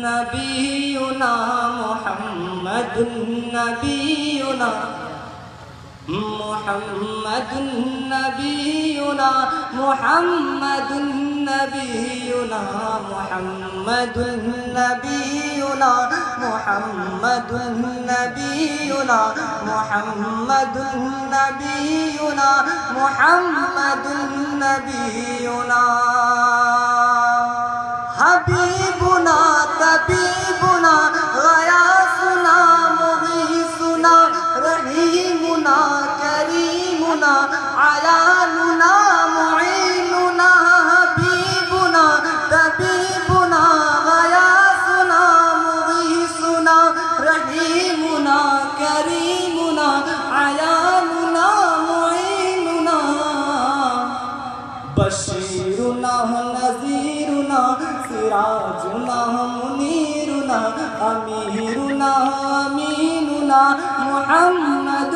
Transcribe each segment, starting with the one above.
نبینا محمد نبینا محمد نبینا محمد نبینا محمد نبینا محمد نبینا محمد نبینا محمد نبینا حبیبنا طبیبنا غیاثنا مغیثنا رحیمنا کریمنا علاننا معیننا حبیبنا طبیبنا غیاثنا مغیثنا رحیمنا کریمنا علاننا معیننا بشیرنا نذیرنا سراجنا منیرنا امیرنا امیننا محمد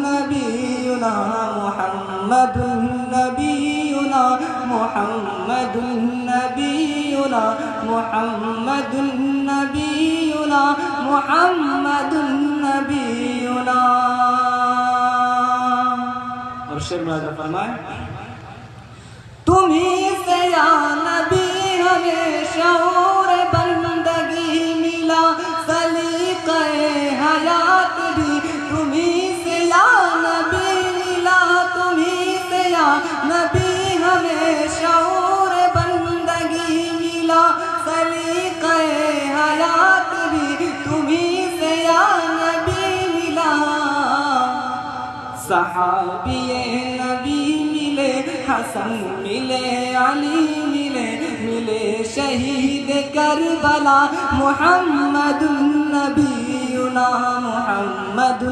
نبینا محمد نبینا محمد نبینا محمد نبینا محمد نبینا. اور شعر میں آگے فرمائیں تمہیں سے یا نبی ہمیں شعور بندگی ملا سلیقہ حیات بھی تمہیں سے یا نبی ملا تمہیں سے یا نبی ہمیں شعور بندگی ملا سلیقہ حیات بھی تمہیں سے یا نبی ملا. صحابی نبی ملے حسن ملے علی ملے ملے شہید کربلا محمد نبینا محمد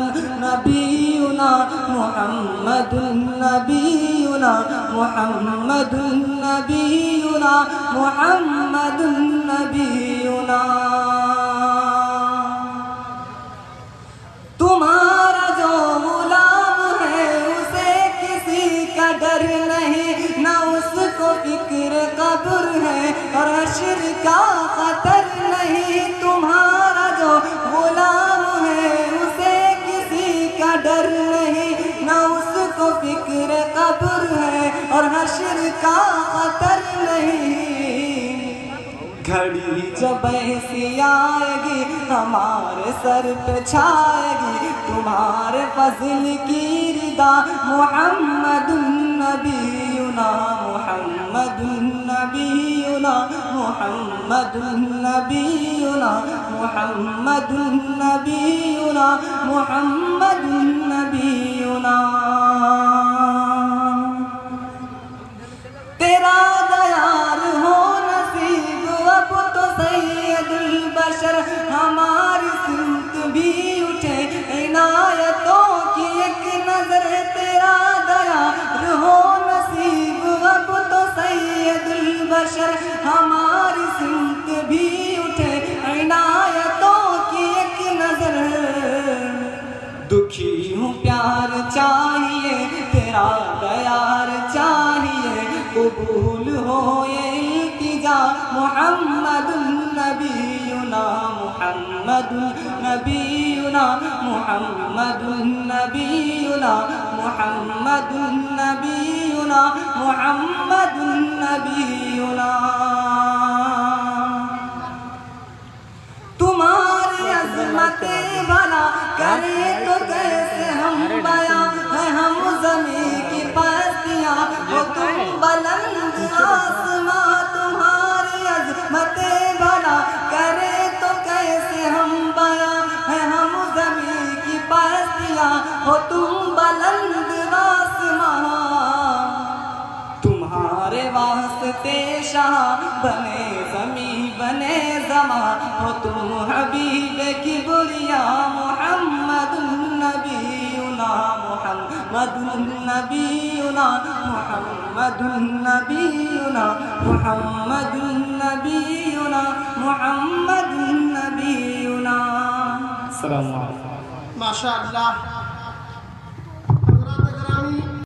نبینا محمد نبینا محمد نبینا محمد نبینا. تمہارا جو غلام ہے اسے کسی کا ڈر نہیں نہ اس کو فکر قبر ہے اور حشر کا خطر نہیں. تمہارا جو غلام ہے اسے کسی کا ڈر نہیں نہ اس کو فکر قبر ہے اور حشر کا خطر نہیں. گھڑی جب ایسی آئے گی ہمارے سر پہ چھائے گی تمہارے فضل کی ردا محمد نبینا محمد نبینا محمد نبینا محمد نبینا محمد نبینا. تیرا دیار ہو نصیب اب تو سید البشر ہماری سمت بھی اٹھے عنایتوں کی ایک نظر. تیرا دیار ہو نصیب اب تو سید البشر ہماری سمت بھی اٹھے عنایتوں کی ایک نظر. دکھی ہوں پیار چاہیے تیرا دیار چاہیے قبول ہو یہ التجا محمد نبینا محمد نبینا محمد نبینا محمد نبینا محمد نبینا. تمہاری عظمت بھلا کرے تو کیسے ہم بیاں ہے ہم زمین کی پستیاں ہو تم بلند آسماں. تمہاری عظمت بھلا کرے تو کیسے ہم بیاں ہے ہم زمین کی پستیاں ہو تم بلند آسماں. تمہارے واسطے شاہ بنے زمین بنے زمان ہو تم حبیب کبریا محمد نبینا محمد نبینا محمد نبینا محمد نبینا محمد نبینا. السلام علیکم. ماشاء اللہ.